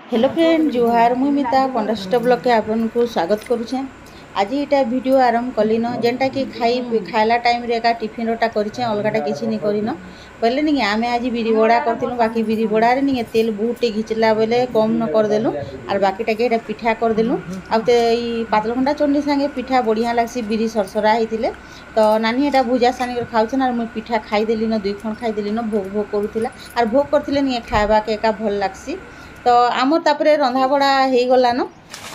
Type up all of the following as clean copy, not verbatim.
Hello friend जुहार मुई मिता पंडा blog के आपको स्वागत करुचे। आज यहाँ वीडियो आरंभ कलिन जेनटा कि खाइला टाइम रे का टिफिन रोटा करें अलगाटा किसी नहीं करन बोले नहीं आम आज बिरी बड़ा करूँ बाकी बिरी बड़ारे नहीं तेल बहुत घिचला बोले कम न करदेलु और बाकी टाके पिठा करदेलु आई पातलघंटा चंडी सांगे पिठा बढ़िया लगसी बिरी सरसरा होते तो नानी एटा भुजा सानी खाऊन और मुझे पिठा खाईदेली न 2 खंड खाईदेली न भोग भोग करूला और भोग करते नहीं खावा के एका भल लगसी। तो आम तापर रंधा बड़ा हो गलान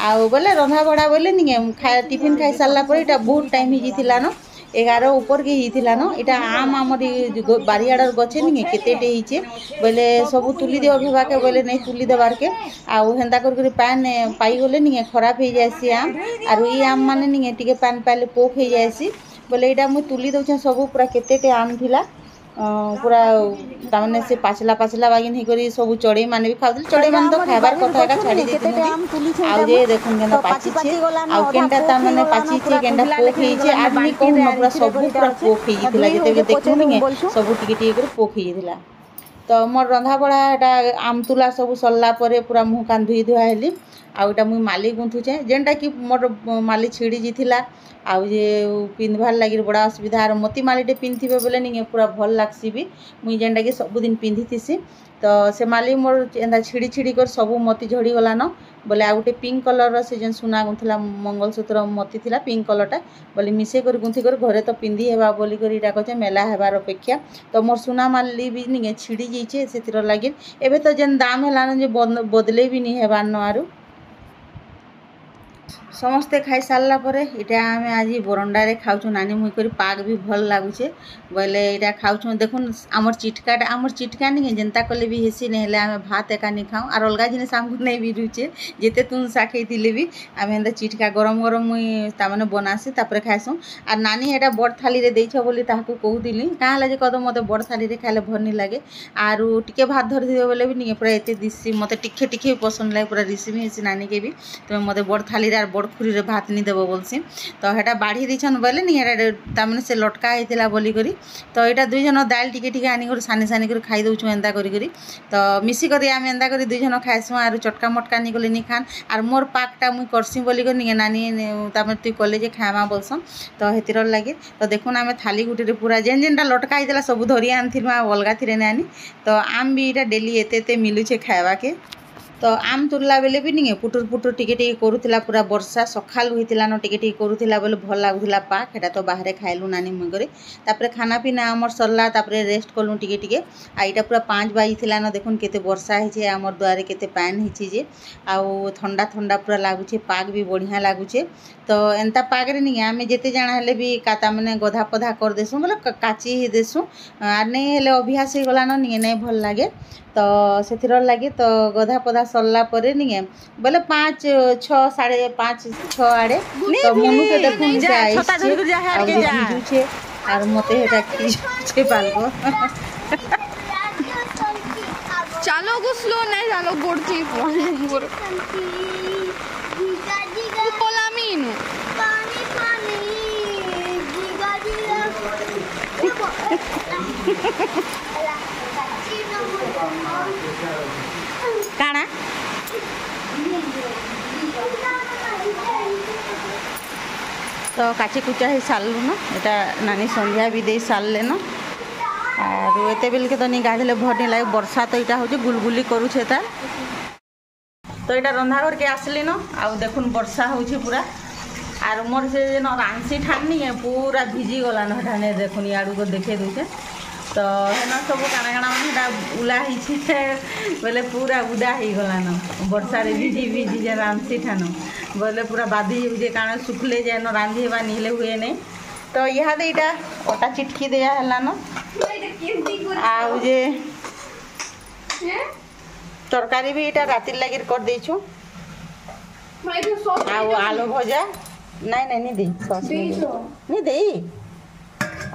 आउ बोले रंधा बड़ा बोले नहीं टिफिन खाई सारा पर यहाँ बहुत टाइम होता न 11 ऊपर के होता न यहाँ आम आम बारियाड़ गचे नहीं केते बोले सब तुली देव भेबाके बोले नहीं तुली देवार के आउ हेन्ता कर पैन पाईगले नहीं खराब हो जाएसी आम और ये आम माने नहीं टे पैन पाइले पोक हो जाएसी बोले यहाँ मुझे तुली दौचे सब पूरा केते आम थिला पूरा तमने से पाचला पाचला बागिन ही करी सब चढ़ई माने भी खाउल चढ़ई मान तो खाबार कथा का छाड़ी देती आउ जे देखुन केना पाची छे आउ केनटा त माने पाची छे केनटा पोक ही छे आदमी को पूरा सब पूरा पोक ही थिला जते देखु नहीं सब टिके टिके कर पोक ही थिला। तो मोर रंधा बड़ा एटा आम तुला सब सरला परे पूरा मुह कान धुई धुआ हेली आउटा मुई माली गुंथुचे जेनटा कि मोर माली छिड़ी जिथिला आउ जे पिंधबार लगी बड़ा असुविधा और मोती मालीटे पिंधे बोले नहीं पूरा भल लगसी भी मुई जेनटा कि सबुदिन पिंधिथीसी तो से माली मोर एंता छिड़ी छिड़ी कर सब मोती झड़ी गलान बोले आ गोटे पिंक कलर से जेन सुना गुंथला मंगलसूत्र मोती थिला पिंक कलरटा बोले मिसे कर गुंथी कर घरे तो पिंधि हेबा बोली कर इटा कहे मेला हेबार अपेक्षा तो मोर सुना माली भी नहीं छिड़ी जाइए से लगे एबे तो जेन दाम हेलान जे बदले भी नहीं हेबार न आरु समस्ते खाई सारा पर इटा आम आज बरंडारे खाऊँ नानी मुई कर पाग भी भल लगुचे बोले यहाँ खाऊँ देखुन आमर चिटका नहीं जेनता कले भी हेसी नहीं आम भात एका नहीं खाऊँ और अलग जिनिस आमको नहीं भी रुचे जिते तुम शाखे भी आम एंता चिटका गरम गरम मुई ताने बनासी तापर खाएसुँ और नानी एटा बड़ थाली रे देइछ बोली ताहाको कहूली क्या जे कद मत बड़ थाली रे खाइले भल नहीं लगे और टिके भात धरदे बोले भी नहीं पूरा एत दिशी मत टिके टिके पसंद लगे पूरा रिसीवी हेसी नानी के भी तुम्हें मत बड़ थाली रे बड़ खुरी रे भात नहीं देव बोलसी तो हेटा बाढ़ी दीछन बोले नहीं तमने से लटका होता बोली करी तो यहाँ 2 जन दाल टिके टिके आनिक सानी सानी कर खाई दौचु एंता करी तो मिसिक आम एंता कर 2 जन खाएसुँ और चटका मटका नहीं गले नहीं खान और मोर पाकटा मुई करसी बोली कर नहीं नानी तमें तुई कले जे खाएमा बोलसन तो हेतिर लगे तो देखुन आम थाली गुटे पूरा जेन जेनटा लटका होता सब धरी आनी अलगा थी नानी तो आम भी यहाँ डेली एते मिलूचे खावा के तो आम तुरला बेले भी नहीं पुटुर पुटुर टिके टिके करूला पूरा वर्षा सकालू होता न टिके टिके करूला बोले भल लगुला पाक एटा तो बाहर खाइलु नानी मुगरे तापर खाना पीना आमर सरला तापर रेस्ट कलु टिके टिके आ इटा पूरा 5 बाजिला न देखुन केते वर्षा होइछे आमर द्वारे केते पान होइछे जे आउ ठंडा ठंडा पूरा लगुचे पाक भी बढ़िया लगुचे तो एंता पाक रे नहीं आमे जेते जाना हेले भी काता माने गधा पधा कर देसु बोले काची ही देसु आ नहीं हेले अभ्यास हो गला न नहीं भल लागे तो से लगे तो गधा पधा सरला परे नहीं बोले 5 6 5:30 6 आड़े तो मनु के देखुन जाइछे और मते हेटा खींचे पालबो चलो को स्लो नहीं चलो गोड़ती मोर पोलामीनु पानी पानी जीगा काना तो काची कुचा ही सारू न यहाँ नानी संध्या भी दे सारे न और एत बेल के तो नहीं गाधले भर नहीं लगे वर्षा तो यहाँ हूँ गुलगुली करुचे तार तो यहाँ रंधा घर के आसली न आ देखुन वर्षा हो पूरा और मोर से रांसी ठान नहीं पूरा भिजी गला न देखुन याड़ू को देखे दूचे तो हेन सब काना काना मैंने उला बोले पूरा उदा हो गलान वर्षा भिजी भिजी जे रांसी ठान बोले पूरा बाधी जे काना सुखले जे न रांधि हेबा निहले हुए नहीं तो यहाँ यहाँ अटा चिटकी दिया है न आउ जे तरकारी भी यहाँ राति लगे कर देछु आउ आलू भजा नहीं दे सॉस नहीं दे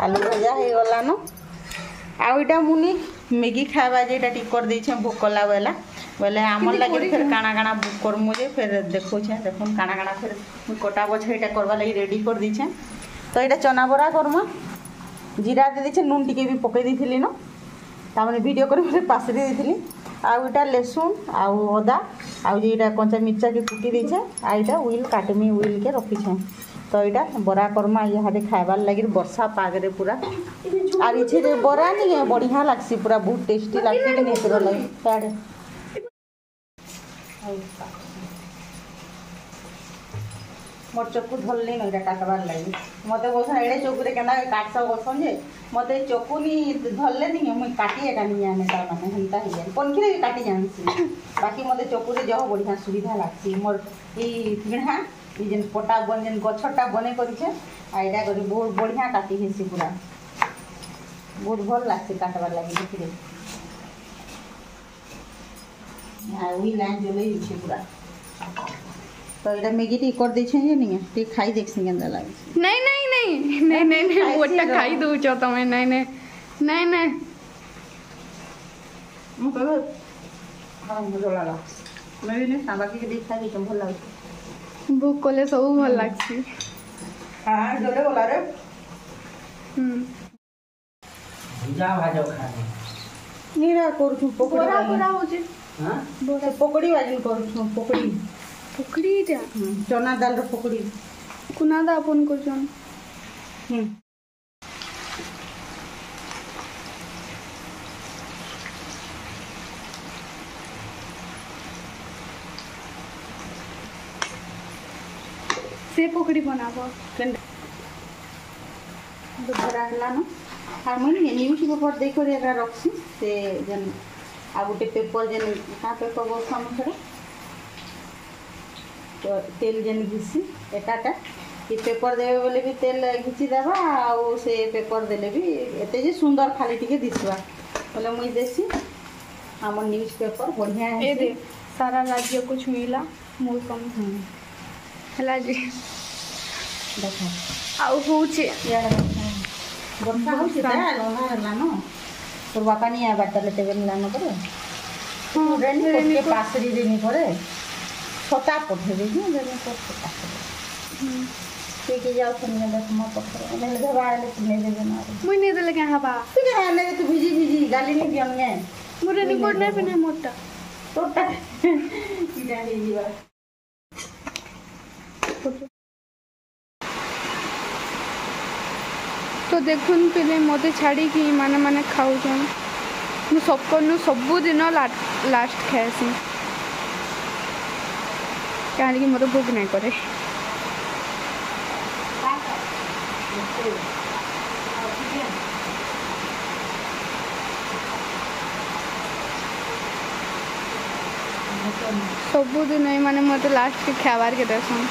आलू भजा हो गलान आउ यहाँ मुनि मैगी खावा जे टिक कर दे भोक कला बेला बोले आमर लगे फिर काना काना बुक करमु जे फिर देखुछे देखुन काना काना फिर कटा बछा यहाँ करवा लगी रेडी कर दीछे तो यहाँ चना बरा करमा जीरा दे दीछे नून टिके भी पकई दी न तामने वीडियो कर पासरी देती आउ इटा लहसुन आउ अदा आउ जेटा कंचा मिर्चा के कुटी देछे आ इटा उइल काटमी उइल के रखी छे तो इटा बरा करमा इहादे खाइबार लगी वर्षा पागरे पूरा आर इछे बरा नहीं है बढ़िया लागसी पूरा बहुत टेस्टी लागसी नेत्र लगी ताड़े मोर चक्कू धरली ना काटबार लगी मत बोसन एड़े चक्कू केना काटस बोसन जे मत चक्कू नी धरले नहीं मुई काटी एका नहीं आने तार माने हंता ही जान पनखी काटी जानसी बाकी मत चक्कू रे जह बढ़िया सुविधा लागसी मोर ई पिढ़ा ई जेन पटा बन जेन गछटा बने करिछे आ एडा करी बहुत बढ़िया काटी हेसी पूरा बहुत भल लागसी काटबार लगी देखि रे आ उई लाइन जले छै पूरा तो इधर मैगी टी कर दै छै जे नहीं टी खाई देखसी केंदा लागे नहीं नहीं नहीं नहीं नहीं नहीं ओटा खाई दउ छ तमे नहीं नहीं नहीं नहीं मु कहबो हां मजा लागा मैं भी नहीं बाकी के देख खाई के भल लागे भूख कोले सब भल लागसी हां जले बोला रे भुजा भाजो खाने नीरा करू छु पकोड़ी बोरा बोरा हो जे हां बोरा पकोड़ी वाली करू छु पकोड़ी पकड़ी जा चना दाल रो पकोड़ी कुना दा अपन को जन से पकड़ी बनाबो केन तो बरा हला न आ मन न्यूज पेपर देख कर एकरा रखसी से जन आ गोटे पेपर जन का पेपर बसम छड़े तो तेल जेन घिसी एटाटा कि पेपर देवे बोले भी तेल घिची देवा आउ से पेपर देले भी एते जे सुंदर खाली टिके दिसवा बोले मुई देसी हमर न्यूज पेपर बढ़िया है ए दे सारा राज्य को छुईला मोर कम हला जी देखो आउ होचे यार वर्षा हो छै लोना हला न तोर बापा नहीं आ बात लेते बेन लानो करे हां रेनी के पासरी रेनी करे छोटा पठे दे रेनी को छोटा ठीक है जाओ सुनने दे तुम पकड़ ले घबरा ले तुमने दे देना मुई नहीं देले के हवा ठीक है ले तू भिजी भिजी गाली नहीं दियंगे मोरे नहीं कोड नहीं पने मोटा छोटा इडा ले जीवा तो देखुन पहले मते छाड़ी कि माने माने खाऊ जन मु सबु दिन लास्ट खाएसी कहानी कि मते भूख नहीं करे सबु दिन माने मते लास्ट के खावार के देसन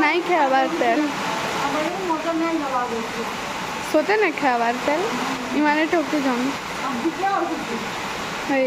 नहीं खावार तेल सोते नहीं खावार तेल इमाने ठोके जाऊँ है